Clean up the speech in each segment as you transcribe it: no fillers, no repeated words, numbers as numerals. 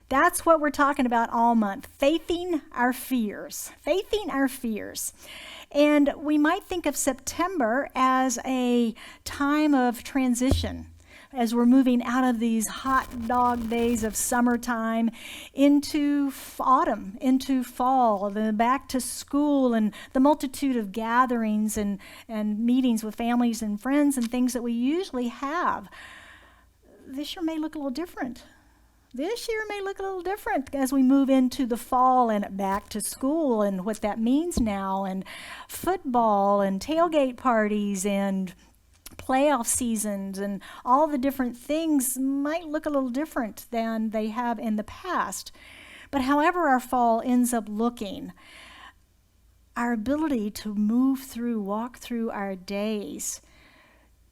That's what we're talking about all month, faithing our fears, faithing our fears. And we might think of September as a time of transition, as we're moving out of these hot dog days of summertime into autumn, into fall, then back to school, and the multitude of gatherings and meetings with families and friends and things that we usually have. This year may look a little different. This year may look a little different as we move into the fall and back to school and what that means now, and football and tailgate parties and playoff seasons and all the different things might look a little different than they have in the past. But however our fall ends up looking, our ability to move through, walk through our days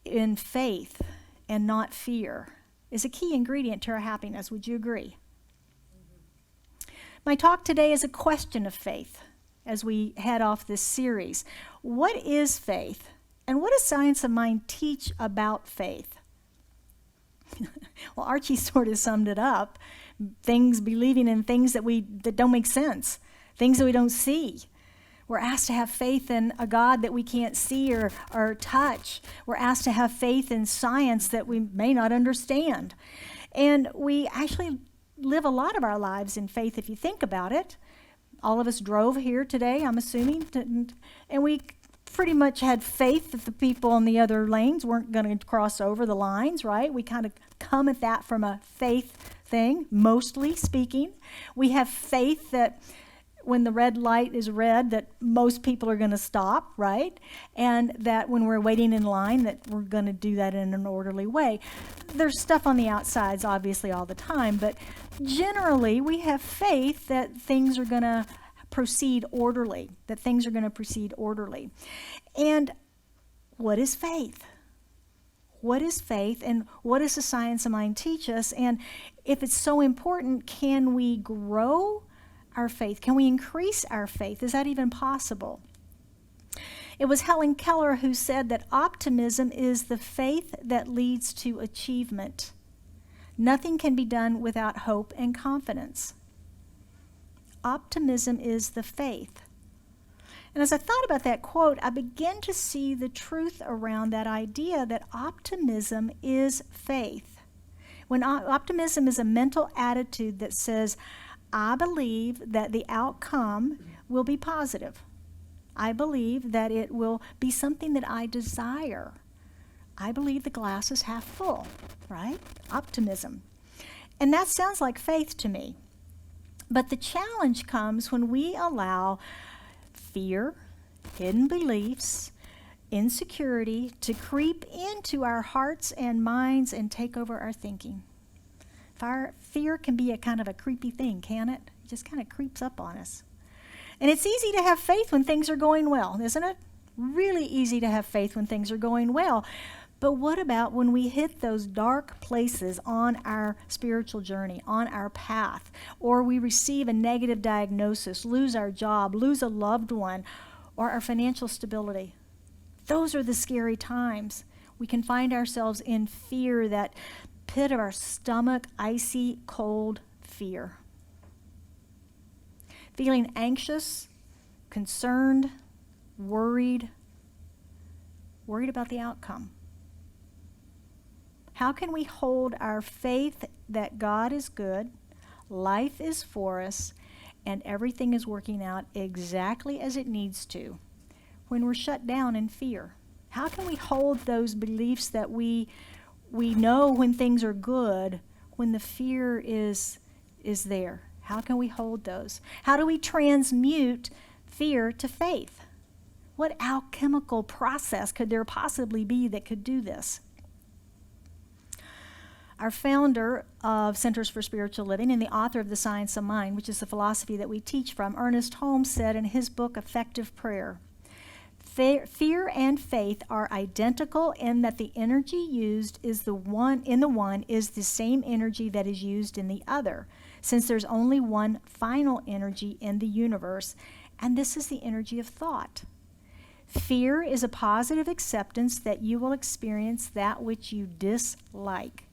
in faith and not fear is a key ingredient to our happiness. Would you agree? My talk today is a question of faith as we head off this series. What is faith? And what does Science of Mind teach about faith? Well, Archie sort of summed it up. Believing in things that don't make sense, things that we don't see. We're asked to have faith in a God that we can't see or touch. We're asked to have faith in science that we may not understand. And we actually live a lot of our lives in faith, if you think about it. All of us drove here today, I'm assuming, and we pretty much had faith that the people on the other lanes weren't going to cross over the lines, right? We kind of come at that from a faith thing, mostly speaking. We have faith that when the red light is red, that most people are going to stop, right? And that when we're waiting in line, that we're going to do that in an orderly way. There's stuff on the outsides, obviously, all the time, but generally we have faith that things are going to proceed orderly, And what is faith? What is faith, and what does the Science of Mind teach us? And if it's so important, can we grow our faith? Can we increase our faith? Is that even possible? It was Helen Keller who said that optimism is the faith that leads to achievement. Nothing can be done without hope and confidence. Optimism is the faith. And as I thought about that quote, I began to see the truth around that idea that optimism is faith. When optimism is a mental attitude that says, I believe that the outcome will be positive. I believe that it will be something that I desire. I believe the glass is half full, right? Optimism. And that sounds like faith to me. But the challenge comes when we allow fear, hidden beliefs, insecurity to creep into our hearts and minds and take over our thinking. Fear can be a kind of a creepy thing, can it? It just kind of creeps up on us. And it's easy to have faith when things are going well, isn't it? Really easy to have faith when things are going well. But what about when we hit those dark places on our spiritual journey, on our path, or we receive a negative diagnosis, lose our job, lose a loved one, or our financial stability? Those are the scary times. We can find ourselves in fear, that pit of our stomach, icy, cold fear. Feeling anxious, concerned, worried about the outcome. How can we hold our faith that God is good, life is for us, and everything is working out exactly as it needs to when we're shut down in fear? How can we hold those beliefs that we know when things are good, when the fear is there? How can we hold those? How do we transmute fear to faith? What alchemical process could there possibly be that could do this? Our founder of Centers for Spiritual Living and the author of The Science of Mind, which is the philosophy that we teach from, Ernest Holmes, said in his book, Effective Prayer, fear and faith are identical in that the energy used is the one is the same energy that is used in the other, since there's only one final energy in the universe, and this is the energy of thought. Fear is a positive acceptance that you will experience that which you dislike.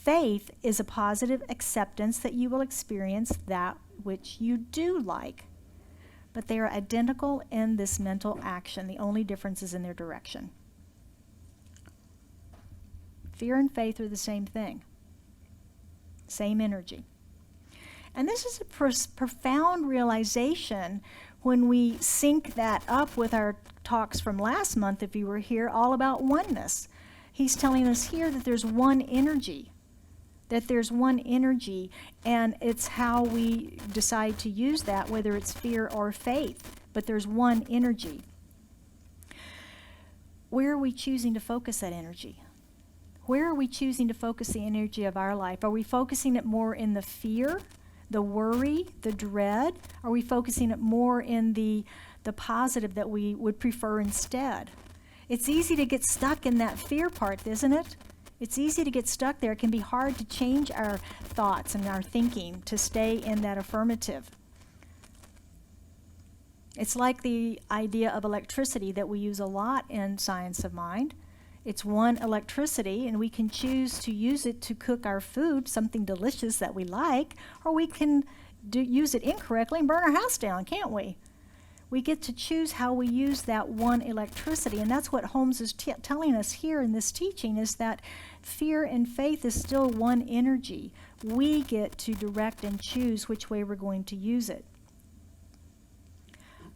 Faith is a positive acceptance that you will experience that which you do like. But they are identical in this mental action. The only difference is in their direction. Fear and faith are the same thing. Same energy. And this is a profound realization when we sync that up with our talks from last month, if you were here, all about oneness. He's telling us here that there's one energy. That there's one energy, and it's how we decide to use that, whether it's fear or faith. But there's one energy. Where are we choosing to focus that energy? Where are we choosing to focus the energy of our life? Are we focusing it more in the fear, the worry, the dread? Are we focusing it more in the positive that we would prefer instead? It's easy to get stuck in that fear part, isn't it? It's easy to get stuck there. It can be hard to change our thoughts and our thinking to stay in that affirmative. It's like the idea of electricity that we use a lot in Science of Mind. It's one electricity, and we can choose to use it to cook our food, something delicious that we like, or we can use it incorrectly and burn our house down, can't we? We get to choose how we use that one electricity, and that's what Holmes is telling us here in this teaching, is that fear and faith is still one energy. We get to direct and choose which way we're going to use it.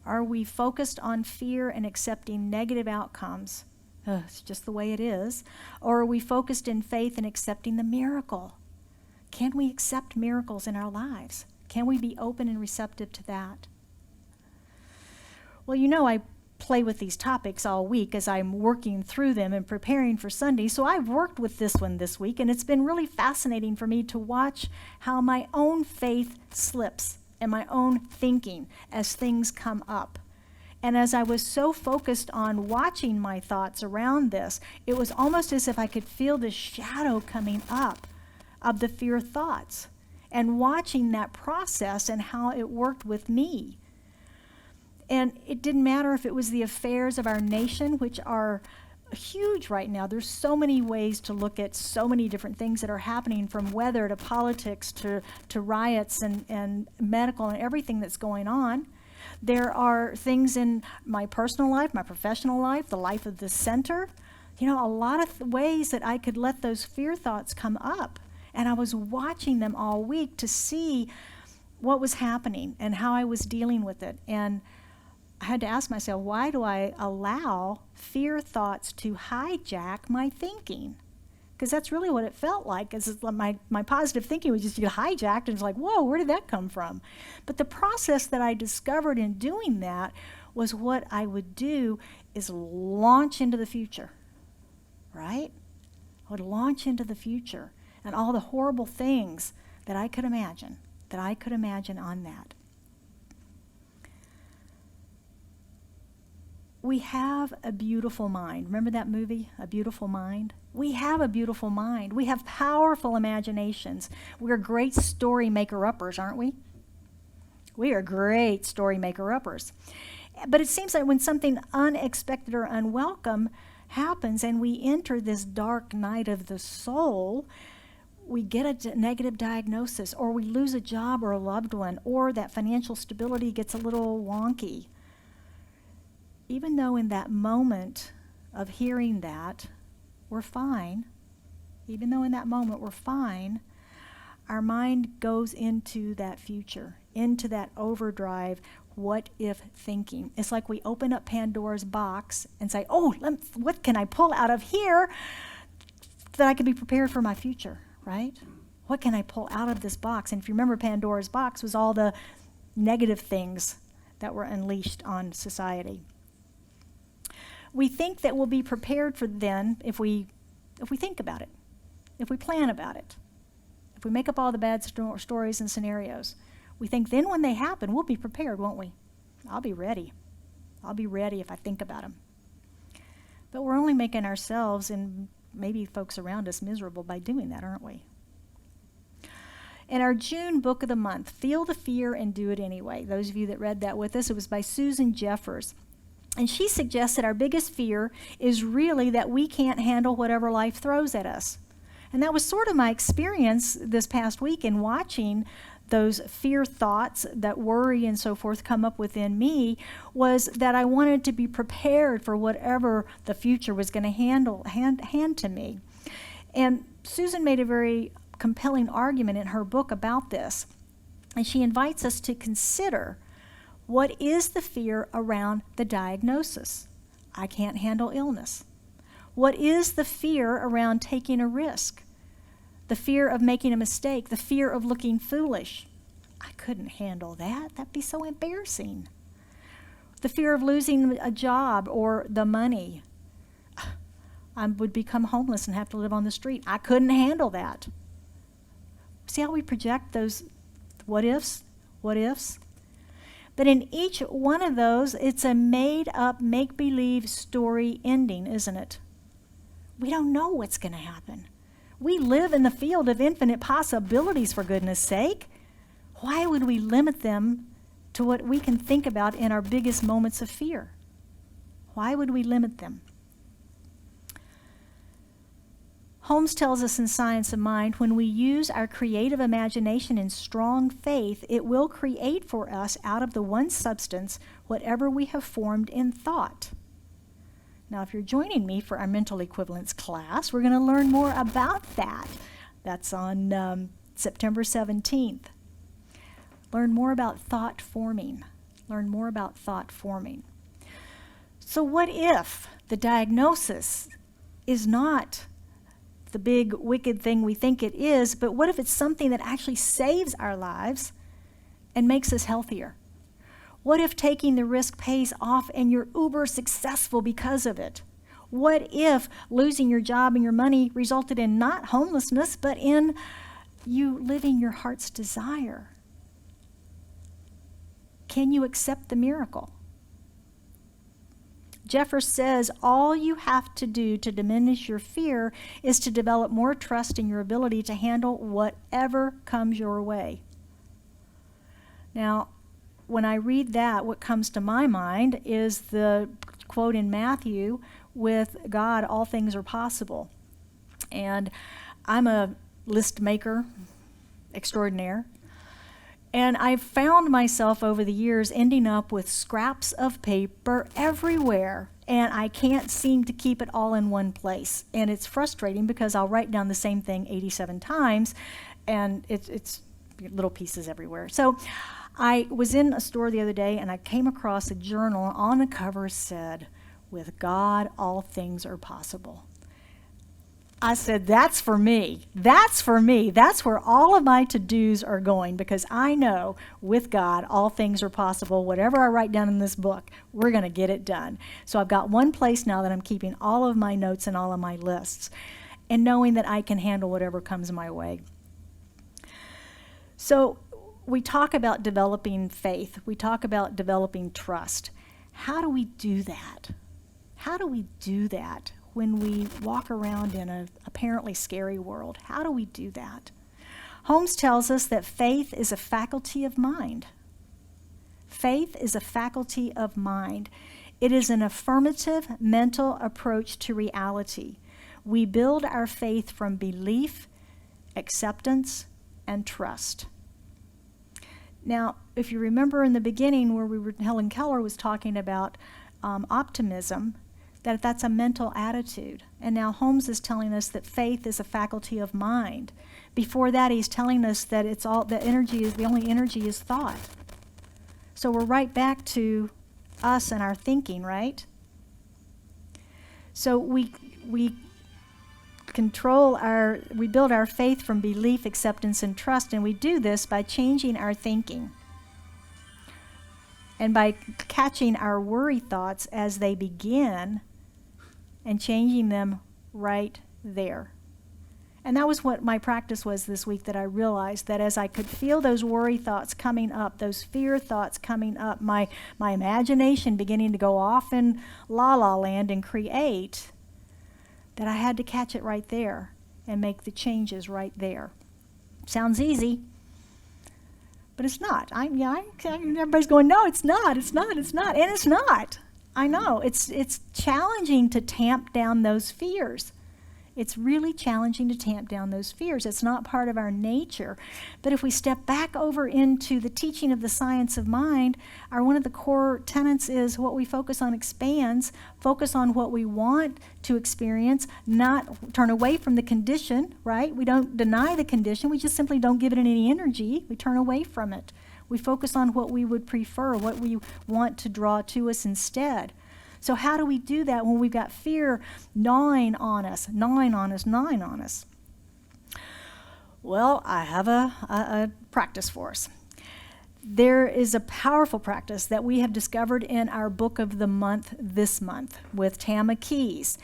Are we focused on fear and accepting negative outcomes? It's just the way it is. Or are we focused in faith and accepting the miracle? Can we accept miracles in our lives? Can we be open and receptive to that? Well, you know, I play with these topics all week as I'm working through them and preparing for Sunday. So I've worked with this one this week, and it's been really fascinating for me to watch how my own faith slips and my own thinking as things come up. And as I was so focused on watching my thoughts around this, it was almost as if I could feel the shadow coming up of the fear thoughts and watching that process and how it worked with me. And it didn't matter if it was the affairs of our nation, which are huge right now. There's so many ways to look at so many different things that are happening, from weather to politics to riots and medical and everything that's going on. There are things in my personal life, my professional life, the life of the center. You know, a lot of ways that I could let those fear thoughts come up. And I was watching them all week to see what was happening and how I was dealing with it. And I had to ask myself, why do I allow fear thoughts to hijack my thinking? Because that's really what it felt like. Is my positive thinking was just hijacked, and it's like, whoa, where did that come from? But the process that I discovered in doing that was what I would do is launch into the future, right? I would launch into the future and all the horrible things that I could imagine on that. We have a beautiful mind. Remember that movie, A Beautiful Mind? We have a beautiful mind. We have powerful imaginations. We're great story maker-uppers, aren't we? We are great story maker-uppers. But it seems like when something unexpected or unwelcome happens and we enter this dark night of the soul, we get a negative diagnosis, or we lose a job or a loved one, or that financial stability gets a little wonky. Even though in that moment of hearing that, we're fine, even though in that moment we're fine, our mind goes into that future, into that overdrive, what if thinking. It's like we open up Pandora's box and say, oh, what can I pull out of here that I can be prepared for my future, right? What can I pull out of this box? And if you remember, Pandora's box was all the negative things that were unleashed on society. We think that we'll be prepared for then if we think about it, if we plan about it, if we make up all the bad stories and scenarios. We think then when they happen, we'll be prepared, won't we? I'll be ready. I'll be ready if I think about them. But we're only making ourselves and maybe folks around us miserable by doing that, aren't we? In our June book of the month, Feel the Fear and Do It Anyway. Those of you that read that with us, it was by Susan Jeffers. And she suggests that our biggest fear is really that we can't handle whatever life throws at us. And that was sort of my experience this past week in watching those fear thoughts, that worry and so forth come up within me, was that I wanted to be prepared for whatever the future was going to hand to me. And Susan made a very compelling argument in her book about this. And she invites us to consider, what is the fear around the diagnosis? I can't handle illness. What is the fear around taking a risk? The fear of making a mistake, the fear of looking foolish. I couldn't handle that. That'd be so embarrassing. The fear of losing a job or the money. I would become homeless and have to live on the street. I couldn't handle that. See how we project those what ifs? What ifs? But in each one of those, it's a made-up, make-believe story ending, isn't it? We don't know what's going to happen. We live in the field of infinite possibilities, for goodness sake. Why would we limit them to what we can think about in our biggest moments of fear? Why would we limit them? Holmes tells us in Science of Mind, when we use our creative imagination and strong faith, it will create for us out of the one substance whatever we have formed in thought. Now, if you're joining me for our mental equivalence class, we're going to learn more about that. That's on September 17th. Learn more about thought forming. Learn more about thought forming. So what if the diagnosis is not the big wicked thing we think it is, but what if it's something that actually saves our lives and makes us healthier? What if taking the risk pays off and you're uber successful because of it? What if losing your job and your money resulted in not homelessness, but in you living your heart's desire? Can you accept the miracle? Jeffers says all you have to do to diminish your fear is to develop more trust in your ability to handle whatever comes your way. Now, when I read that, what comes to my mind is the quote in Matthew, with God, all things are possible. And I'm a list maker extraordinaire. And I've found myself over the years ending up with scraps of paper everywhere, and I can't seem to keep it all in one place. And it's frustrating because I'll write down the same thing 87 times, and it's little pieces everywhere. So I was in a store the other day, and I came across a journal. On the cover said, "With God, all things are possible." I said, that's for me. That's for me. That's where all of my to-dos are going, because I know with God, all things are possible. Whatever I write down in this book, we're going to get it done. So I've got one place now that I'm keeping all of my notes and all of my lists, and knowing that I can handle whatever comes my way. So we talk about developing faith. We talk about developing trust. How do we do that? How do we do that when we walk around in an apparently scary world? How do we do that? Holmes tells us that faith is a faculty of mind. Faith is a faculty of mind. It is an affirmative mental approach to reality. We build our faith from belief, acceptance, and trust. Now, if you remember in the beginning where Helen Keller was talking about optimism, that's a mental attitude. And now Holmes is telling us that faith is a faculty of mind. Before that, he's telling us that it's all the only energy is thought. So we're right back to us and our thinking, right? So we build our faith from belief, acceptance, and trust, and we do this by changing our thinking and by catching our worry thoughts as they begin and changing them right there. And that was what my practice was this week, that I realized that as I could feel those worry thoughts coming up, those fear thoughts coming up, my imagination beginning to go off in la-la land and create, that I had to catch it right there and make the changes right there. Sounds easy, but it's not. Everybody's going, no, it's not, and it's not. I know, it's challenging to tamp down those fears. It's really challenging to tamp down those fears. It's not part of our nature. But if we step back over into the teaching of the science of mind, one of the core tenets is what we focus on expands. Focus on what we want to experience, not turn away from the condition, right? We don't deny the condition. We just simply don't give it any energy. We turn away from it. We focus on what we would prefer, what we want to draw to us instead. So how do we do that when we've got fear gnawing on us? Well, I have a practice for us. There is a powerful practice that we have discovered in our book of the month this month with Tama Keys.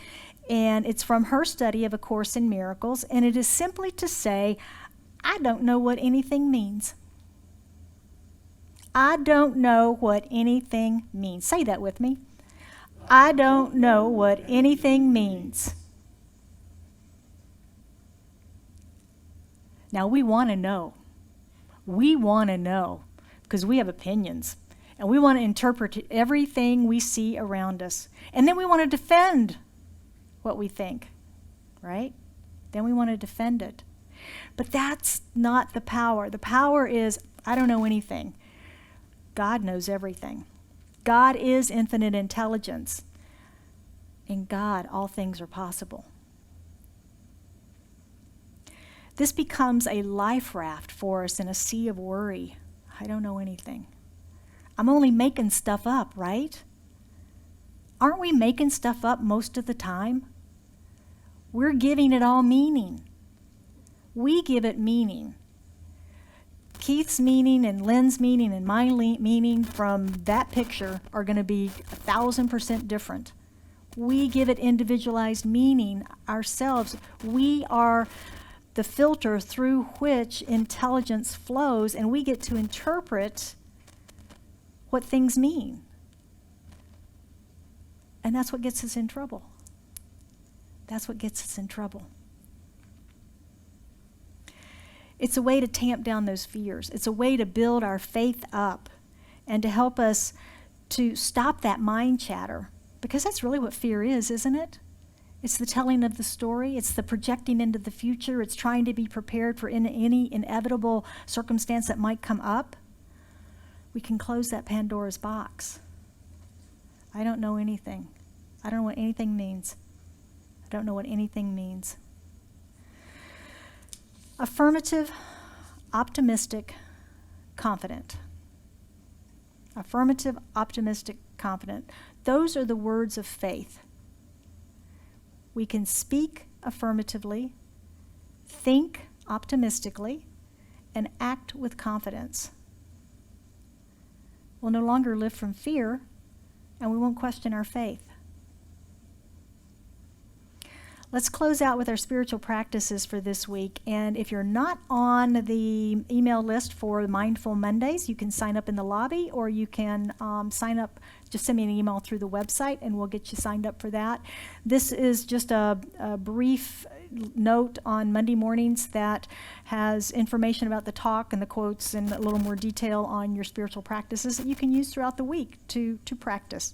And it's from her study of A Course in Miracles. And it is simply to say, I don't know what anything means. I don't know what anything means. Say that with me. I don't know what anything means. Now we want to know. We want to know because we have opinions and we want to interpret everything we see around us. And then we want to defend what we think, right? Then we want to defend it. But that's not the power. The power is, I don't know anything. God knows everything. God is infinite intelligence. In God, all things are possible. This becomes a life raft for us in a sea of worry. I don't know anything. I'm only making stuff up, right? Aren't we making stuff up most of the time? We're giving it all meaning. We give it meaning. Keith's meaning and Lynn's meaning and my meaning from that picture are going to be 1,000% different. We give it individualized meaning ourselves. We are the filter through which intelligence flows, and we get to interpret what things mean. And that's what gets us in trouble. That's what gets us in trouble. It's a way to tamp down those fears. It's a way to build our faith up and to help us to stop that mind chatter. Because that's really what fear is, isn't it? It's the telling of the story. It's the projecting into the future. It's trying to be prepared for any inevitable circumstance that might come up. We can close that Pandora's box. I don't know anything. I don't know what anything means. I don't know what anything means. Affirmative, optimistic, confident. Affirmative, optimistic, confident. Those are the words of faith. We can speak affirmatively, think optimistically, and act with confidence. We'll no longer live from fear, and we won't question our faith. Let's close out with our spiritual practices for this week. And if you're not on the email list for Mindful Mondays, you can sign up in the lobby, or you can sign up, just send me an email through the website and we'll get you signed up for that. This is just a brief note on Monday mornings that has information about the talk and the quotes and a little more detail on your spiritual practices that you can use throughout the week to practice.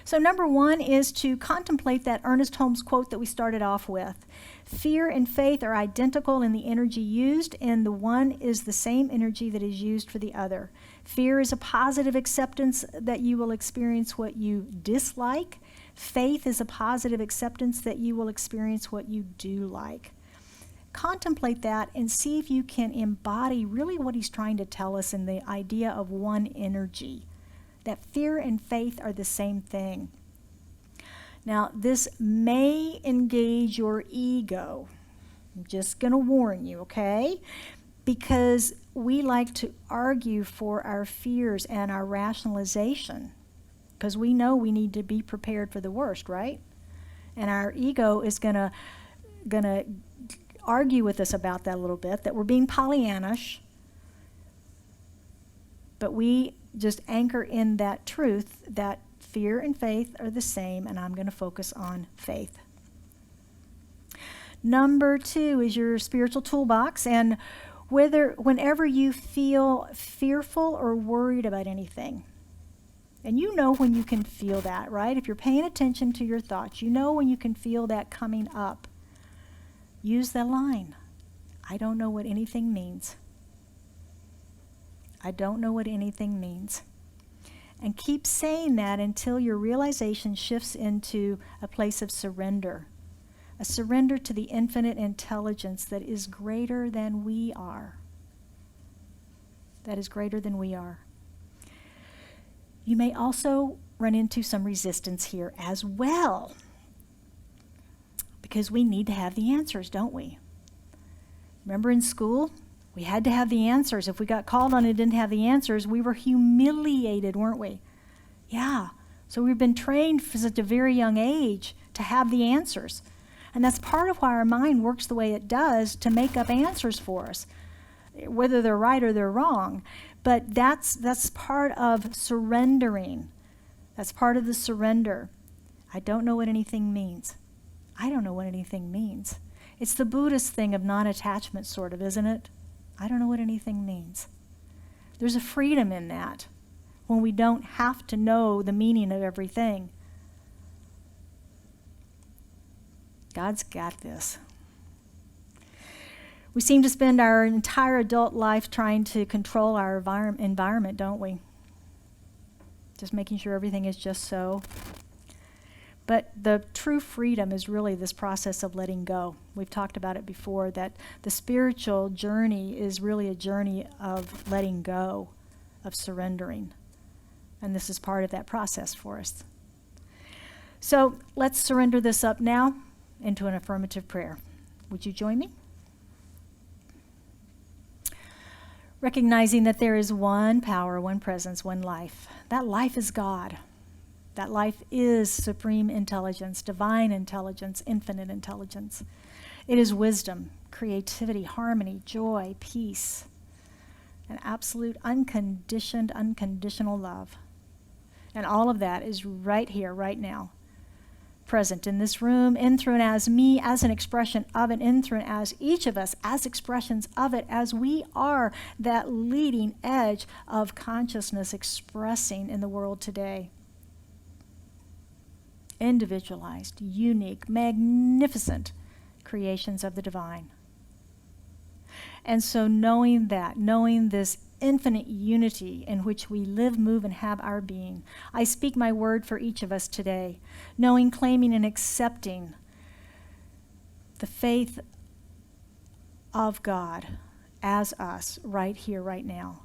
So number one is to contemplate that Ernest Holmes quote that we started off with. Fear and faith are identical in the energy used, and the one is the same energy that is used for the other. Fear is a positive acceptance that you will experience what you dislike. Faith is a positive acceptance that you will experience what you do like. Contemplate that and see if you can embody really what he's trying to tell us in the idea of one energy. That fear and faith are the same thing. Now, this may engage your ego. I'm just going to warn you, okay? Because we like to argue for our fears and our rationalization. Because we know we need to be prepared for the worst, right? And our ego is going to argue with us about that a little bit, that we're being Pollyannish. But we just anchor in that truth that fear and faith are the same, and I'm going to focus on faith. Number two is your spiritual toolbox, and whenever you feel fearful or worried about anything, And you know when you can feel that, right? If you're paying attention to your thoughts, you know when you can feel that coming up. Use the line. I don't know what anything means. I don't know what anything means. And keep saying that until your realization shifts into a place of surrender. A surrender to the infinite intelligence that is greater than we are. That is greater than we are. You may also run into some resistance here as well, because we need to have the answers, don't we? Remember in school, we had to have the answers. If we got called on and didn't have the answers, we were humiliated, weren't we? Yeah. So we've been trained from such a very young age to have the answers. And that's part of why our mind works the way it does, to make up answers for us, whether they're right or they're wrong. But that's part of surrendering. That's part of the surrender. I don't know what anything means. I don't know what anything means. It's the Buddhist thing of non-attachment, sort of, isn't it? I don't know what anything means. There's a freedom in that when we don't have to know the meaning of everything. God's got this. We seem to spend our entire adult life trying to control our environment, don't we? Just making sure everything is just so. But the true freedom is really this process of letting go. We've talked about it before, that the spiritual journey is really a journey of letting go, of surrendering. And this is part of that process for us. So let's surrender this up now into an affirmative prayer. Would you join me? Recognizing that there is one power, one presence, one life. That life is God. That life is supreme intelligence, divine intelligence, infinite intelligence. It is wisdom, creativity, harmony, joy, peace, and absolute unconditioned, unconditional love. And all of that is right here, right now, present in this room, in, through, and as me, as an expression of it, in, through, and as each of us, as expressions of it, as we are that leading edge of consciousness expressing in the world today. Individualized, unique, magnificent creations of the divine. And so knowing that, knowing this infinite unity in which we live, move, and have our being, I speak my word for each of us today, knowing, claiming, and accepting the faith of God as us right here, right now.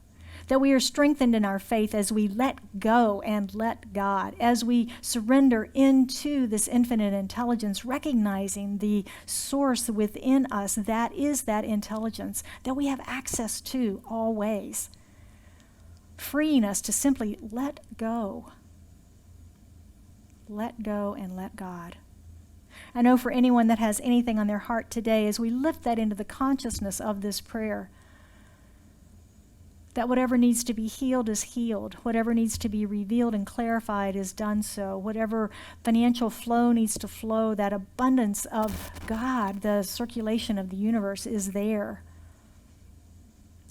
That we are strengthened in our faith as we let go and let God, as we surrender into this infinite intelligence, recognizing the source within us that is that intelligence that we have access to always, freeing us to simply let go. Let go and let God. I know for anyone that has anything on their heart today, as we lift that into the consciousness of this prayer, that whatever needs to be healed is healed. Whatever needs to be revealed and clarified is done so. Whatever financial flow needs to flow, that abundance of God, the circulation of the universe, is there.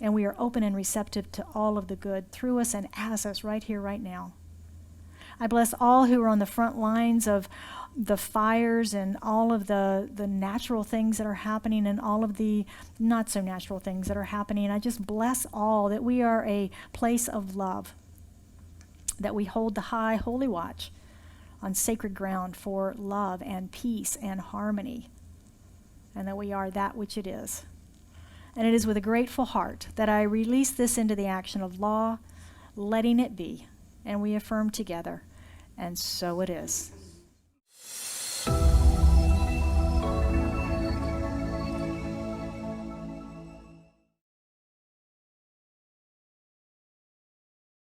And we are open and receptive to all of the good through us and as us right here, right now. I bless all who are on the front lines of the fires and all of the natural things that are happening and all of the not so natural things that are happening. I just bless all that we are a place of love, that we hold the high holy watch on sacred ground for love and peace and harmony, and that we are that which it is. And it is with a grateful heart that I release this into the action of law, letting it be, and we affirm together, and so it is.